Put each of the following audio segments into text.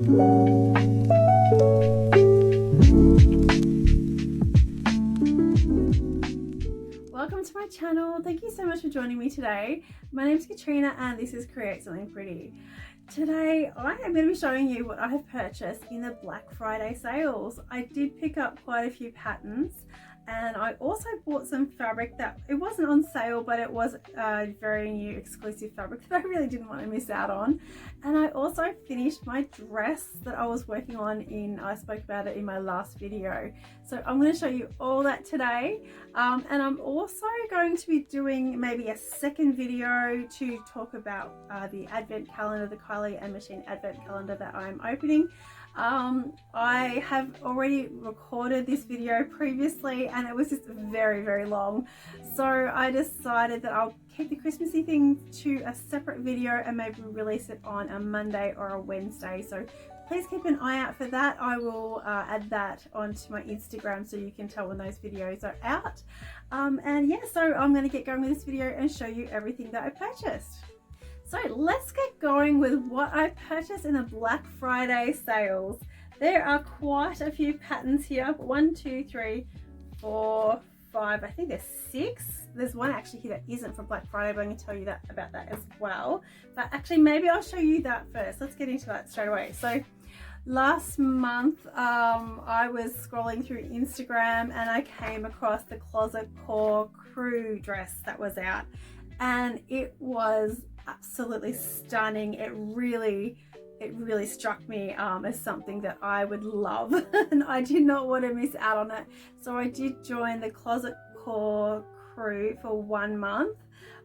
Welcome to my channel. Thank you so much for joining me today. My name is Katrina and this is Create Something Pretty. Today I am going to be showing you what I have purchased in the Black Friday sales. I did pick up quite a few patterns and I also bought some fabric that it wasn't on sale, but it was a very new exclusive fabric that I really didn't want to miss out on. And I also finished my dress that I was working on I spoke about it in my last video. So I'm going to show you all that today. And I'm also going to be doing maybe a second video to talk about the advent calendar, the Kylie and Machine advent calendar that I'm opening. I have already recorded this video previously and it was just very long, so I decided that I'll keep the Christmassy thing to a separate video and maybe release it on a Monday or a Wednesday. So please keep an eye out for that. I will add that onto my Instagram so you can tell when those videos are out. And yeah, so I'm going to get going with this video and show you everything that I purchased. So let's get going with what I purchased in the Black Friday sales. There are quite a few patterns here. 1, 2, 3, 4, 5, I think there's 6. There's one actually here that isn't for Black Friday, but I'm going to tell you about that as well. But actually maybe I'll show you that first. Let's get into that straight away. So last month I was scrolling through Instagram and I came across the Closet Core crew dress that was out, and it was absolutely stunning. It really struck me as something that I would love and I did not want to miss out on it. So I did join the Closet Core crew for 1 month.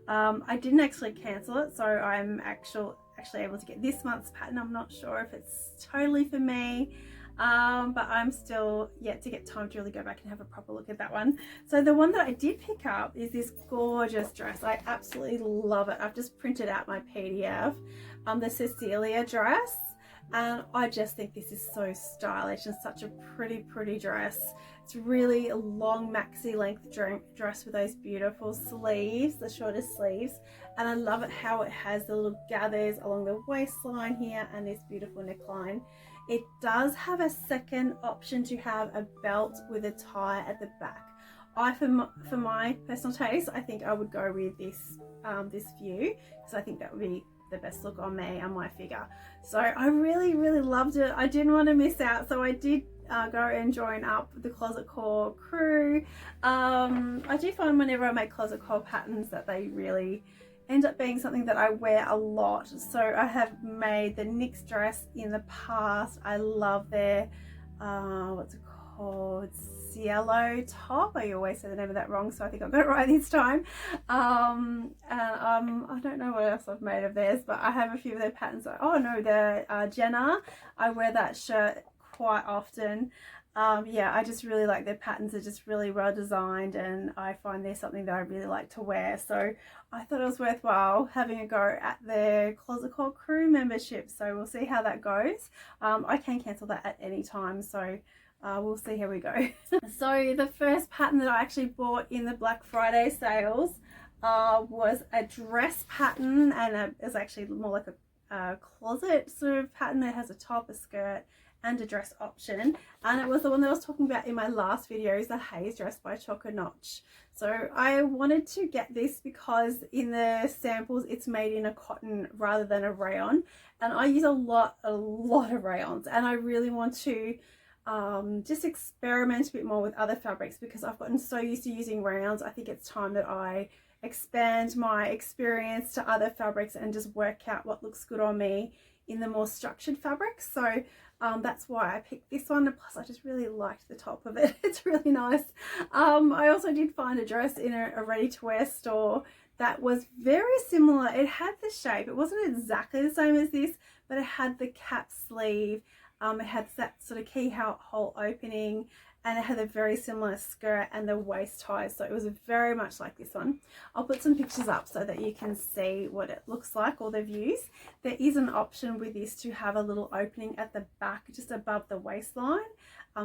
I didn't actually cancel it, so I'm actually able to get this month's pattern. I'm not sure if it's totally for me, but I'm still yet to get time to really go back and have a proper look at that one. So the one that I did pick up is this gorgeous dress. I absolutely love it. I've just printed out my PDF, the Sewciety dress, and I just think this is so stylish and such a pretty dress. It's really a long maxi length dress with those beautiful sleeves, the shortest sleeves, and I love it how it has the little gathers along the waistline here and this beautiful neckline. It does have a second option to have a belt with a tie at the back. For my personal taste, I think I would go with this view because I think that would be the best look on me and my figure. So I really loved it. I didn't want to miss out, so I did go and join up the Closet Core crew. I do find whenever I make Closet Core patterns that they really end up being something that I wear a lot. So I have made the NYX dress in the past. I love their what's it called, Cielo top. I always say the name of that wrong, so I think I got it right this time. And I don't know what else I've made of theirs, but I have a few of their patterns. Oh no, the Jenna, I wear that shirt quite often. Yeah, I just really like their patterns. Are just really well designed and I find they're something that I really like to wear. So I thought it was worthwhile having a go at their Closet Core crew membership. So we'll see how that goes. I can cancel that at any time, so we'll see how we go. So the first pattern that I actually bought in the Black Friday sales was a dress pattern, and it's actually more like a closet sort of pattern. It has a top, a skirt and a dress option, and it was the one that I was talking about in my last video, is the Haze dress by Choco Notch. So I wanted to get this because in the samples it's made in a cotton rather than a rayon, and I use a lot of rayons, and I really want to just experiment a bit more with other fabrics because I've gotten so used to using rayons. I think it's time that I expand my experience to other fabrics and just work out what looks good on me in the more structured fabrics. So that's why I picked this one, plus I just really liked the top of it. It's really nice. I also did find a dress in a ready-to-wear store that was very similar. It had the shape, it wasn't exactly the same as this, but it had the cap sleeve, it had that sort of keyhole opening, and it had a very similar skirt and the waist ties, so it was very much like this one. I'll put some pictures up so that you can see what it looks like, all the views. There is an option with this to have a little opening at the back just above the waistline,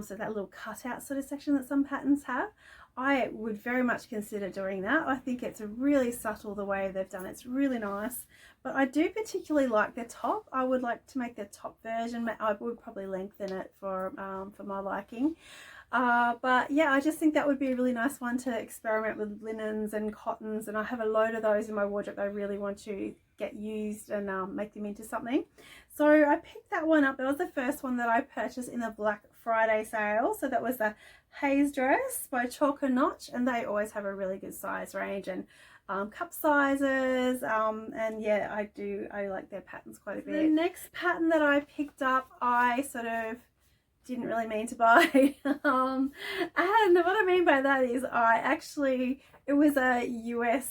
so that little cutout sort of section that some patterns have. I would very much consider doing that. I think it's really subtle the way they've done it. It's really nice. But I do particularly like the top. I would like to make the top version. I would probably lengthen it for my liking. But yeah, I just think that would be a really nice one to experiment with linens and cottons, and I have a load of those in my wardrobe I really want to get used and make them into something. So I picked that one up. It was the first one that I purchased in the Black Friday sale. So that was the Haze dress by Chalk and Notch, and they always have a really good size range and cup sizes, and yeah, I like their patterns quite a bit. The next pattern that I picked up, I sort of didn't really mean to buy. And what I mean by that is it was a US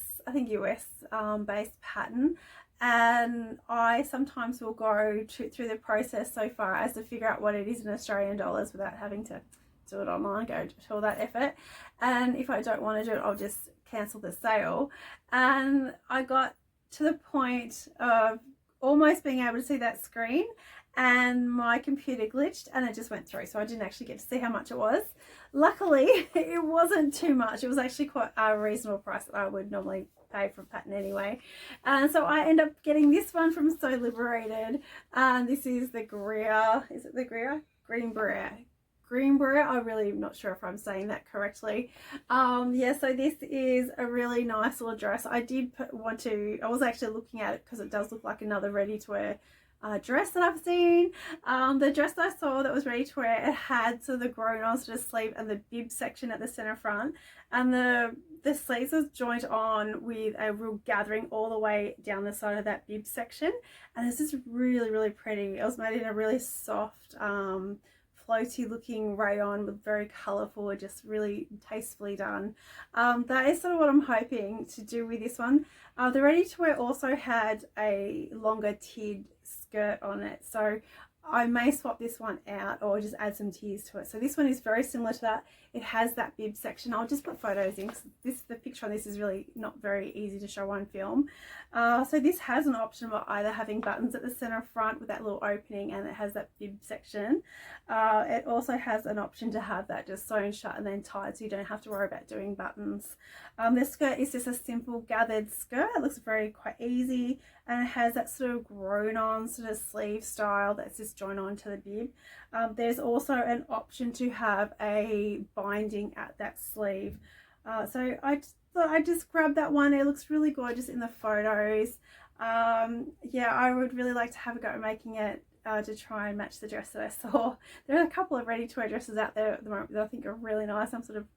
based pattern, and I sometimes will go through the process so far as to figure out what it is in Australian dollars without having to do it online, go to all that effort. And if I don't want to do it, I'll just cancel the sale. And I got to the point of almost being able to see that screen, and my computer glitched and it just went through, so I didn't actually get to see how much it was. Luckily it wasn't too much. It was actually quite a reasonable price that I would normally pay for a pattern anyway. And so I end up getting this one from So Liberated, and this is the Greer, is it the Greer? Green Brier. I'm really not sure if I'm saying that correctly. Yeah, so this is a really nice little dress. I was actually looking at it because it does look like another ready-to-wear dress that I've seen. The dress I saw that was ready to wear, it had sort of the grown-on sort of sleeve and the bib section at the center front, and the sleeves was joined on with a real gathering all the way down the side of that bib section, and this is really pretty. It was made in a really soft floaty looking rayon with very colourful, just really tastefully done. That is sort of what I'm hoping to do with this one. The ready to wear also had a longer tiered skirt on it, so I may swap this one out or just add some tiers to it. So this one is very similar to that. It has that bib section. I'll just put photos in because the picture on this is really not very easy to show on film. So this has an option of either having buttons at the center front with that little opening, and it has that bib section. It also has an option to have that just sewn shut and then tied, so you don't have to worry about doing buttons. The skirt is just a simple gathered skirt. It looks quite easy, and it has that sort of grown on sort of sleeve style that's just joined onto the bib. There's also an option to have a binding at that sleeve. So I just thought I'd just grab that one. It looks really gorgeous in the photos. Yeah, I would really like to have a go at making it to try and match the dress that I saw. There are a couple of ready-to-wear dresses out there at the moment that I think are really nice. I'm sort of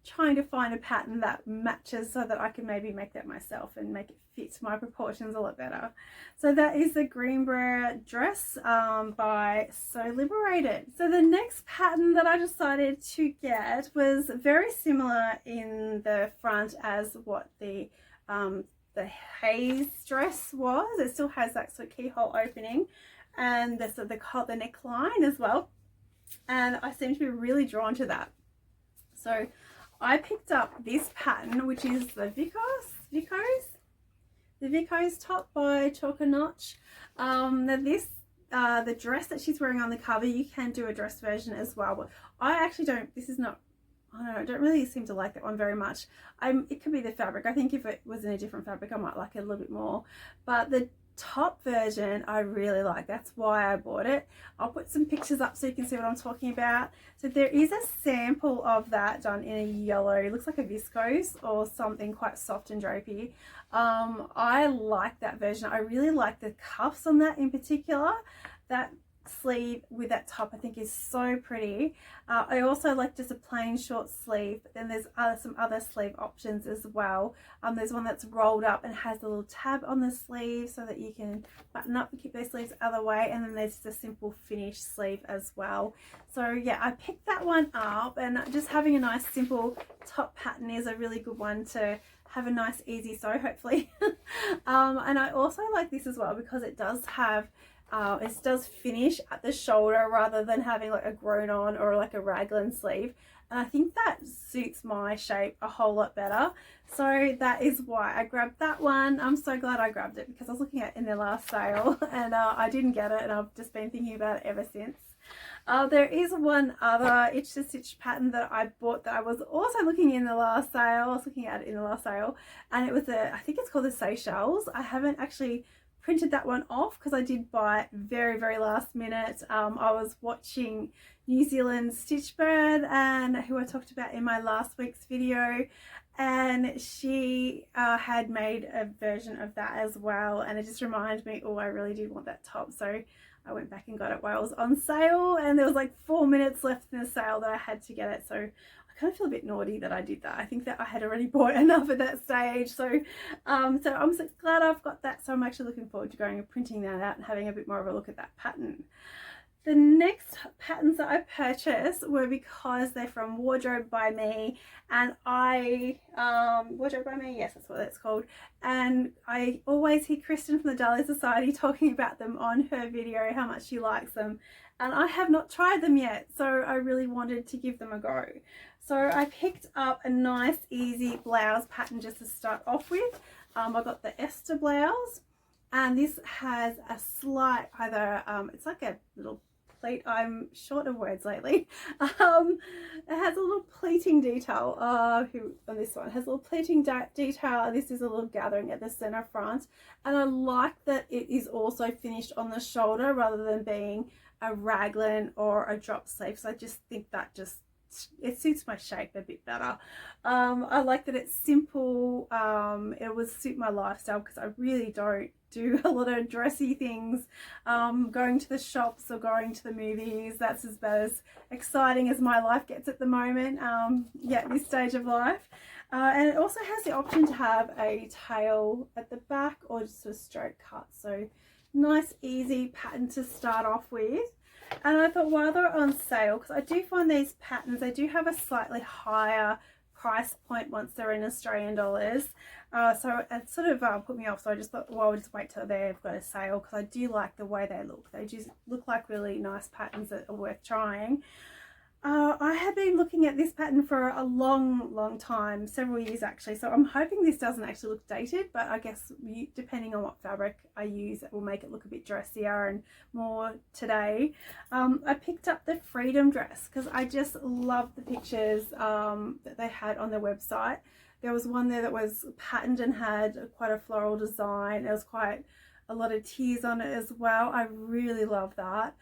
trying to find a pattern that matches so that I can maybe make that myself and make it fit my proportions a lot better. So that is the Greenbrier dress by So Liberated. So the next pattern that I decided to get was very similar in the front as what the Haze dress was. It still has that sort of keyhole opening and the neckline as well, and I seem to be really drawn to that. So I picked up this pattern, which is the Vicos top by Chalk and Notch. Now this, the dress that she's wearing on the cover, you can do a dress version as well, but I actually don't, I don't really seem to like that one very much. It could be the fabric. I think if it was in a different fabric, I might like it a little bit more, but the top version I really like. That's why I bought it. I'll put some pictures up so you can see what I'm talking about. So there is a sample of that done in a yellow, it looks like a viscose or something quite soft and drapey. I like that version. I really like the cuffs on that in particular. That sleeve with that top I think is so pretty. I also like just a plain short sleeve, but then there's some other sleeve options as well. There's one that's rolled up and has a little tab on the sleeve so that you can button up and keep those sleeves other way, and then there's the simple finished sleeve as well. So yeah, I picked that one up, and just having a nice simple top pattern is a really good one to have a nice easy sew hopefully. And I also like this as well because it does have it does finish at the shoulder rather than having like a grown on or like a raglan sleeve. and I think that suits my shape a whole lot better. So that is why I grabbed that one. I'm so glad I grabbed it because I was looking at it in their last sale and I didn't get it, and I've just been thinking about it ever since. There is one other Itch to Stitch pattern that I bought that I was also looking in the last sale. I was looking at it in the last sale, and it was I think it's called the Seychelles. I haven't actually printed that one off because I did buy it very, very last minute. I was watching New Zealand Stitch Bird, and who I talked about in my last week's video, and she had made a version of that as well, and it just reminded me, oh, I really did want that top. So I went back and got it while it was on sale, and there was like 4 minutes left in the sale that I had to get it. So I kind of feel a bit naughty that I did that. I think that I had already bought enough at that stage. So I'm so glad I've got that. So I'm actually looking forward to going and printing that out and having a bit more of a look at that pattern. The next patterns that I purchased were because they're from Wardrobe by Me, and Wardrobe by Me, yes, that's what it's called, and I always hear Kristen from the Dahlia Society talking about them on her video, how much she likes them, and I have not tried them yet, so I really wanted to give them a go. So I picked up a nice easy blouse pattern just to start off with. I got the Esther blouse, and this has a slight it's like a little pleat. I'm short of words lately. It has a little pleating detail on this one. It has a little pleating detail. This is a little gathering at the center front, and I like that it is also finished on the shoulder rather than being a raglan or a drop sleeve. So I just think that it suits my shape a bit better. I like that it's simple. It would suit my lifestyle because I really don't do a lot of dressy things. Going to the shops or going to the movies, that's about as exciting as my life gets at the moment, at this stage of life. And it also has the option to have a tail at the back or just a straight cut. So nice easy pattern to start off with. And I thought while they're on sale, because I do find these patterns, they do have a slightly higher price point once they're in Australian dollars. So it sort of put me off. So I just thought, well, I'll just wait till they've got a sale, because I do like the way they look. They just look like really nice patterns that are worth trying. I have been looking at this pattern for a long time, several years actually, so I'm hoping this doesn't actually look dated, but I guess depending on what fabric I use, it will make it look a bit dressier and more today. I picked up the Freedom dress because I just love the pictures that they had on their website. There was one there that was patterned and had quite a floral design. There was quite a lot of tears on it as well. I really love that.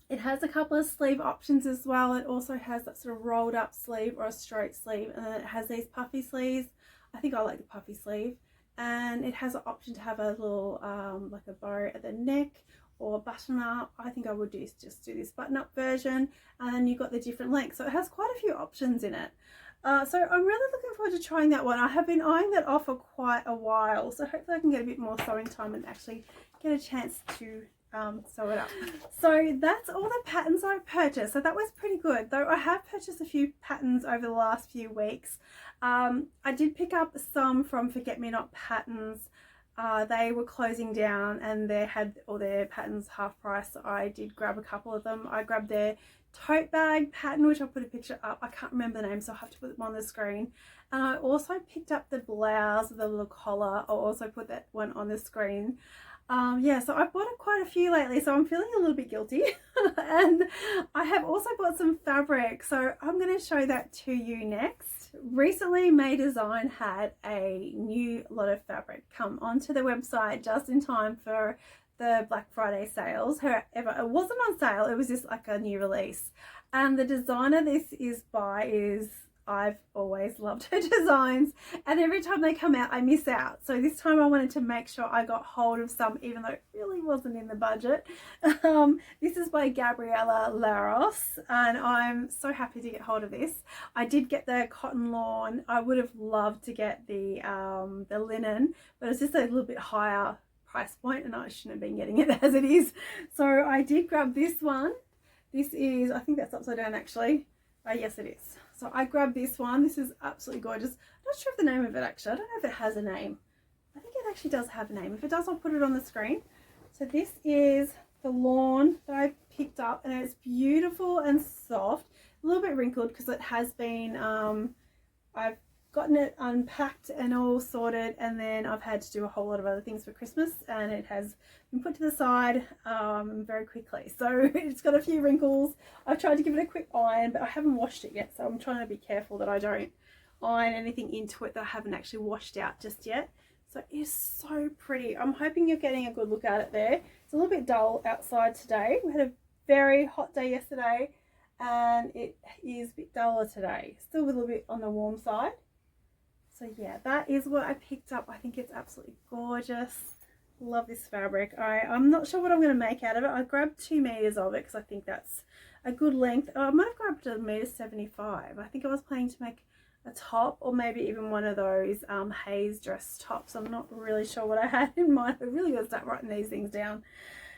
It has a couple of sleeve options as well. It also has that sort of rolled up sleeve or a straight sleeve, and then it has these puffy sleeves. I think I like the puffy sleeve, and it has an option to have a little like a bow at the neck or button up. I think I would just do this button up version, and then you've got the different lengths, so it has quite a few options in it. So I'm really looking forward to trying that one. I have been eyeing that off for quite a while, so hopefully I can get a bit more sewing time and actually get a chance to sew it up. So that's all the patterns I purchased. So that was pretty good, though I have purchased a few patterns over the last few weeks. I did pick up some from Forget Me Not Patterns. They were closing down and they had all their patterns half price, so I did grab a couple of them. I grabbed their tote bag pattern, which I'll put a picture up. I can't remember the name, so I'll have to put them on the screen. And I also picked up the blouse with the little collar. I'll also put that one on the screen. So I've bought quite a few lately, so I'm feeling a little bit guilty. And I have also bought some fabric, so I'm going to show that to you next. Recently, Maaidesign had a new lot of fabric come onto the website just in time for the Black Friday sales. However, it wasn't on sale, it was just like a new release. And the designer this is by is, I've always loved her designs, and every time they come out I miss out. So this time I wanted to make sure I got hold of some, even though it really wasn't in the budget. This is by Gabrielle Larios, and I'm so happy to get hold of this. I did get the cotton lawn. I would have loved to get the linen, but it's just a little bit higher price point and I shouldn't have been getting it as it is. So I did grab this one. This is, I think that's upside down actually. Yes it is. So I grabbed this one. This is absolutely gorgeous. I'm not sure of the name of it actually. I don't know if it has a name. I think it actually does have a name. If it does, I'll put it on the screen. So this is the lawn that I picked up, and it's beautiful and soft. a little bit wrinkled because it has been, I've gotten it unpacked and all sorted, and then I've had to do a whole lot of other things for Christmas, and it has been put to the side very quickly. So it's got a few wrinkles. I've tried to give it a quick iron, but I haven't washed it yet, so I'm trying to be careful that I don't iron anything into it that I haven't actually washed out just yet. So it's so pretty. I'm hoping you're getting a good look at it there. It's a little bit dull outside today. We had a very hot day yesterday, and it is a bit duller today. Still a little bit on the warm side. So yeah, that is what I picked up. I think it's absolutely gorgeous. Love this fabric. I'm not sure what I'm going to make out of it. I grabbed 2 meters of it because I think that's a good length. I might have grabbed a 1.75 meters. I think I was planning to make a top, or maybe even one of those haze dress tops. I'm not really sure what I had in mind. I really got to start writing these things down.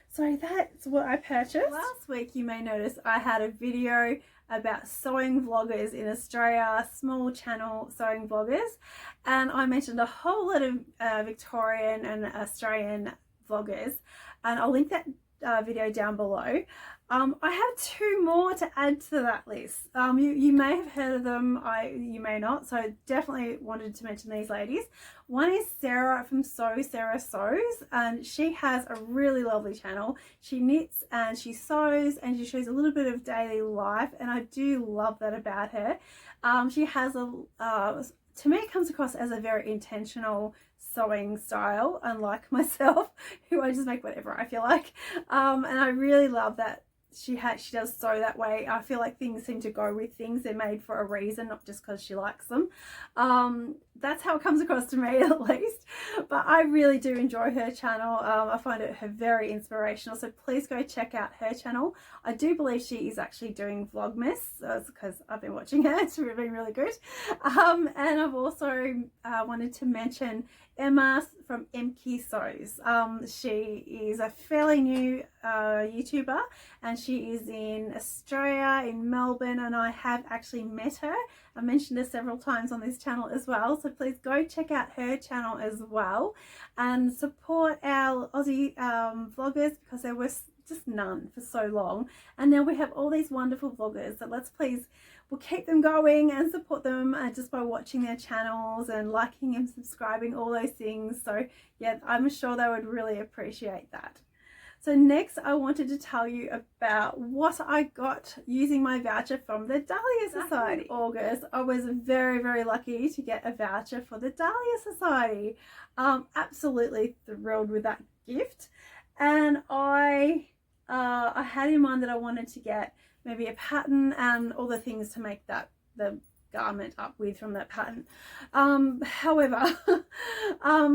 So that's what I purchased. Last week you may notice I had a video about sewing vloggers in Australia, small channel sewing vloggers, and I mentioned a whole lot of Victorian and Australian vloggers, and I'll link that video down below. I have 2 more to add to that list. You may have heard of them, you may not, so definitely wanted to mention these ladies. One is Sarah from Sarah Sews, and she has a really lovely channel. She knits and she sews and she shows a little bit of daily life, and I do love that about her. She has to me it comes across as a very intentional sewing style, unlike myself, who I just make whatever I feel like, and I really love that she does sew that way. I feel like things seem to go with things. They're made for a reason, not just because she likes them. That's how it comes across to me, at least. But I really do enjoy her channel. I find her very inspirational, so please go check out her channel. I do believe she is actually doing Vlogmas, because I've been watching her. It's been really good. And I've also wanted to mention Emma from Emke Sews. She is a fairly new YouTuber, and she is in Australia, in Melbourne, and I have actually met her. I mentioned her several times on this channel as well, so please go check out her channel as well and support our Aussie vloggers, because there was just none for so long, and now we have all these wonderful vloggers. So we'll keep them going and support them just by watching their channels and liking and subscribing, all those things. So yeah, I'm sure they would really appreciate that. So next I wanted to tell you about what I got using my voucher from the Dahlia Society. In August, I was very, very lucky to get a voucher for the Dahlia Society. Absolutely thrilled with that gift, and I had in mind that I wanted to get maybe a pattern and all the things to make the garment up with from that pattern. However,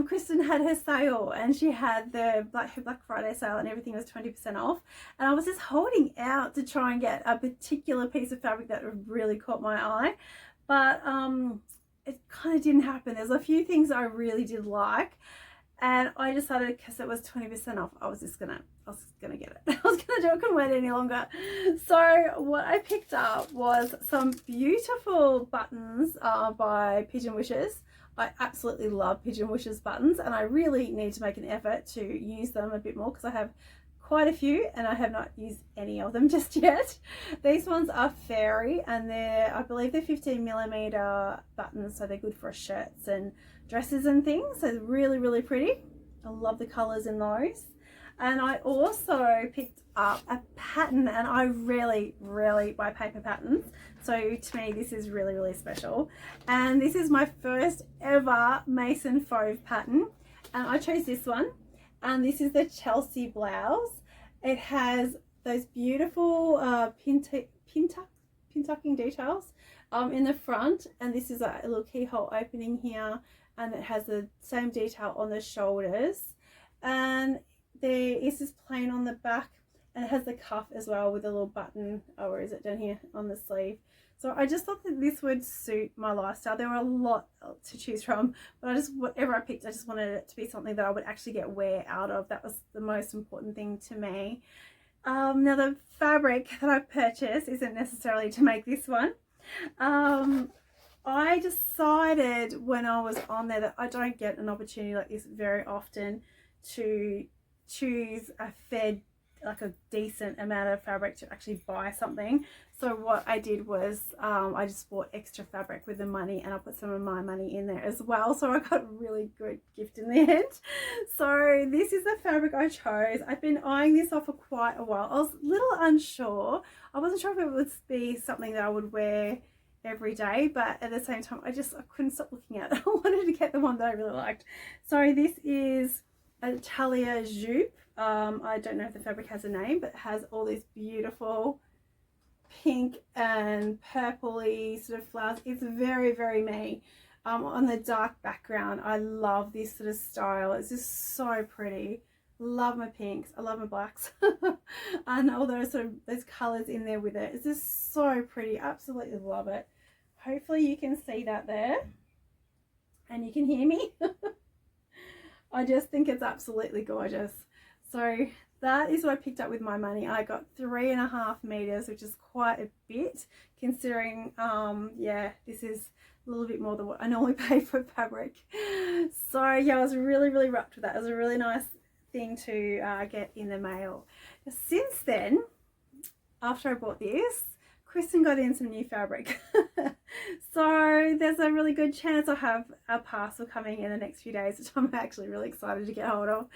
Kristen had her sale, and she had her Black Friday sale, and everything was 20% off, and I was just holding out to try and get a particular piece of fabric that really caught my eye, but it kind of didn't happen. There's a few things I really did like, and I decided, because it was 20% off, I was gonna get it. I was gonna do it. I couldn't wait any longer. So what I picked up was some beautiful buttons by Pigeon Wishes. I absolutely love Pigeon Wishes buttons, and I really need to make an effort to use them a bit more, because I have quite a few and I have not used any of them just yet. These ones are fairy, and I believe they're 15mm buttons, so they're good for shirts and dresses and things. So really, really pretty. I love the colors in those. And I also picked up a pattern, and I really buy paper patterns, so to me this is really, really special. And this is my first ever Mason Fauve pattern, and I chose this one, and this is the Chelsea blouse. It has those beautiful pin-tucking details in the front, and this is a little keyhole opening here, and it has the same detail on the shoulders, and there is this plain on the back, and it has the cuff as well with a little button, or is it down here on the sleeve. So I just thought that this would suit my lifestyle. There were a lot to choose from, but whatever I picked, I just wanted it to be something that I would actually get wear out of. That was the most important thing to me. Now the fabric that I purchased isn't necessarily to make this one. I decided when I was on there that I don't get an opportunity like this very often to choose a fair like a decent amount of fabric to actually buy something. So what I did was I just bought extra fabric with the money, and I put some of my money in there as well. So I got a really good gift in the end. So this is the fabric I chose. I've been eyeing this off for quite a while. I was a little unsure. I wasn't sure if it would be something that I would wear every day, but at the same time I couldn't stop looking at it. I wanted to get the one that I really liked. So this is Atelier Jupe. I don't know if the fabric has a name, but it has all these beautiful pink and purpley sort of flowers. It's very, very me. On the dark background, I love this sort of style. It's just so pretty. Love my pinks, I love my blacks, and all those sort of those colors in there with it. It's just so pretty. Absolutely love it. Hopefully you can see that there and you can hear me. I just think it's absolutely gorgeous. So that is what I picked up with my money. I got 3.5 meters, which is quite a bit considering yeah, this is a little bit more than what I normally pay for fabric. So yeah, I was really, really wrapped with that. It was a really nice thing to get in the mail. Since then, after I bought this, Kristen got in some new fabric. So there's a really good chance I'll have a parcel coming in the next few days, which I'm actually really excited to get hold of.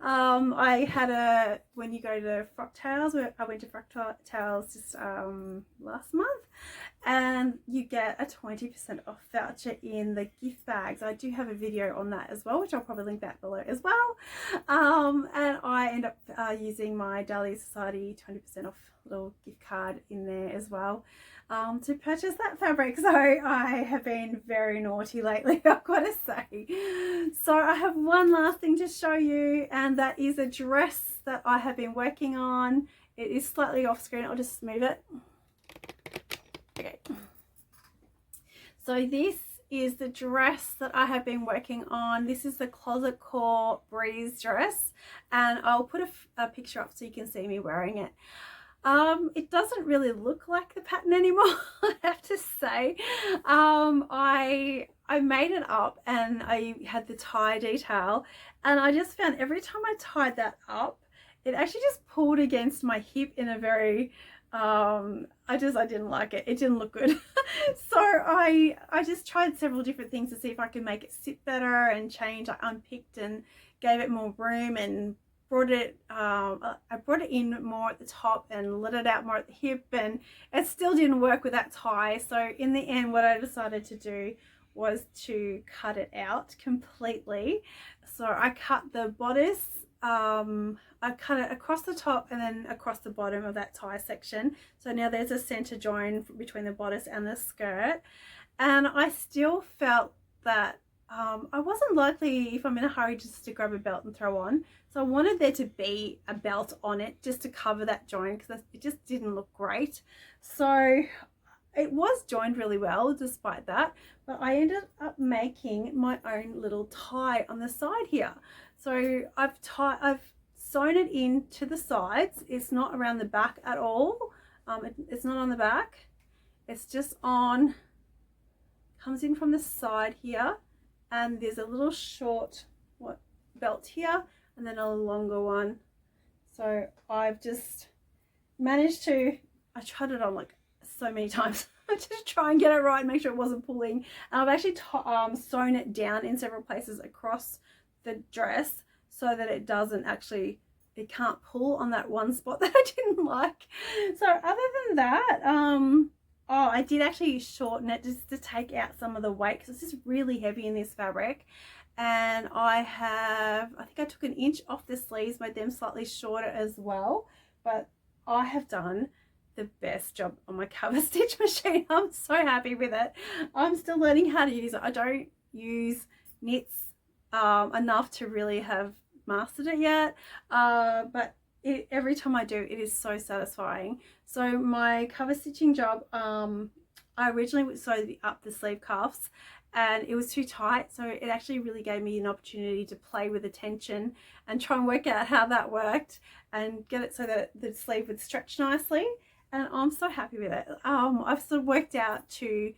I had when you go to Frock Tales, I went to Frock Tales just last month, and you get a 20% off voucher in the gift bags. I do have a video on that as well, which I'll probably link that below as well. And I end up using my Dahlia Sewciety 20% off little gift card in there as well to purchase that fabric. So I have been very naughty lately, I've got to say. So I have one last thing to show you, and that is a dress that I have been working on. It is slightly off screen. I'll just move it. Okay. So this is the dress that I have been working on. This is the Closet Core Brise dress, and I'll put a picture up so you can see me wearing it. It doesn't really look like the pattern anymore, I have to say. I made it up and I had the tie detail, and I just found every time I tied that up, it actually just pulled against my hip in a very I didn't like it. It didn't look good. So I just tried several different things to see if I could make it sit better and change. I unpicked and gave it more room and brought it I brought it in more at the top and let it out more at the hip, and it still didn't work with that tie. So in the end, what I decided to do was to cut it out completely. So I cut the bodice, I cut it across the top and then across the bottom of that tie section. So now there's a center join between the bodice and the skirt, and I still felt that I wasn't likely, if I'm in a hurry, just to grab a belt and throw on. So I wanted there to be a belt on it just to cover that join, because it just didn't look great. So it was joined really well despite that, but I ended up making my own little tie on the side here. So I've sewn it into the sides. It's not around the back at all. It's not on the back. It's just on, comes in from the side here, and there's a little short belt here and then a longer one. So I've just managed to, I tried it on like so many times to try and get it right and make sure it wasn't pulling. And I've actually sewn it down in several places across the dress so that it doesn't actually, it can't pull on that one spot that I didn't like. So other than that, I did actually shorten it just to take out some of the weight, because it's just really heavy in this fabric. And I think I took 1 inch off the sleeves, made them slightly shorter as well. But I have done the best job on my cover stitch machine. I'm so happy with it. I'm still learning how to use it. I don't use knits enough to really have mastered it yet, but every time I do, it is so satisfying. So my cover stitching job, I originally sewed up the sleeve cuffs and it was too tight, so it actually really gave me an opportunity to play with the tension and try and work out how that worked and get it so that the sleeve would stretch nicely, and I'm so happy with it. I've sort of worked out to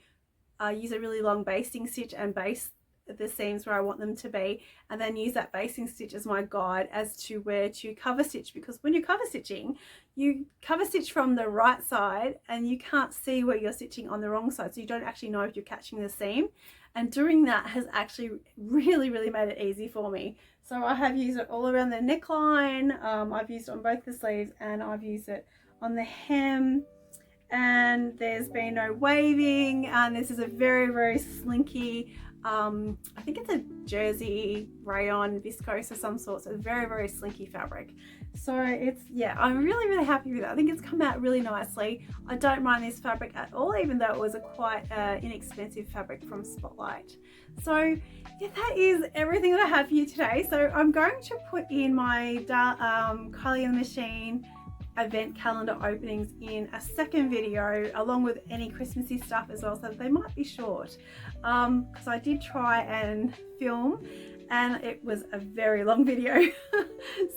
use a really long basting stitch and baste the seams where I want them to be, and then use that basting stitch as my guide as to where to cover stitch, because when you're cover stitching, you cover stitch from the right side and you can't see where you're stitching on the wrong side, so you don't actually know if you're catching the seam. And doing that has actually really made it easy for me. So I have used it all around the neckline, I've used it on both the sleeves, and I've used it on the hem, and there's been no waving, and this is a very slinky, I think it's a jersey rayon viscose of some sort, so it's very slinky fabric. So it's, yeah, I'm really happy with it. I think it's come out really nicely. I don't mind this fabric at all, even though it was a quite inexpensive fabric from Spotlight. So yeah, that is everything that I have for you today. So I'm going to put in my Kylie and the Machine event calendar openings in a second video, along with any Christmassy stuff as well, so they might be short, because I did try and film and it was a very long video.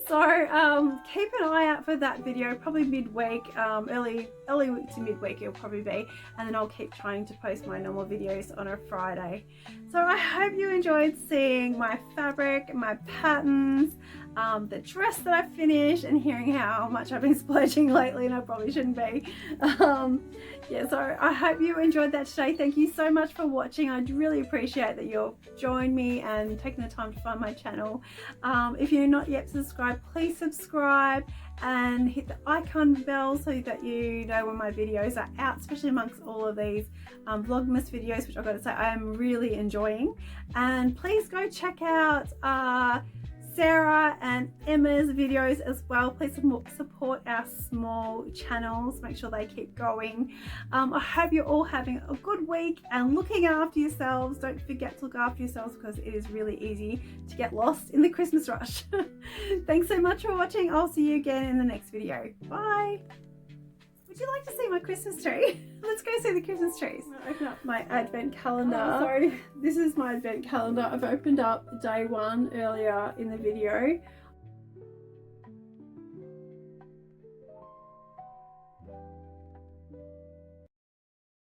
So keep an eye out for that video, probably midweek, early week to midweek it'll probably be, and then I'll keep trying to post my normal videos on a Friday. So I hope you enjoyed seeing my fabric, my patterns, the dress that I finished, and hearing how much I've been splurging lately, and I probably shouldn't be. Yeah, so I hope you enjoyed that today. Thank you so much for watching. I'd really appreciate that you'll join me and taking the time to find my channel. If you're not yet subscribed, please subscribe and hit the icon bell so that you know when my videos are out, especially amongst all of these Vlogmas videos, which I've got to say I am really enjoying. And please go check out Sarah and Emma's videos as well. Please support our small channels, make sure they keep going. I hope you're all having a good week and looking after yourselves. Don't forget to look after yourselves, because it is really easy to get lost in the Christmas rush. Thanks so much for watching. I'll see you again in the next video. Bye. Would you like to see my Christmas tree? Let's go see the Christmas trees. I'll open up my advent calendar. So this is my advent calendar. I've opened up day one earlier in the video.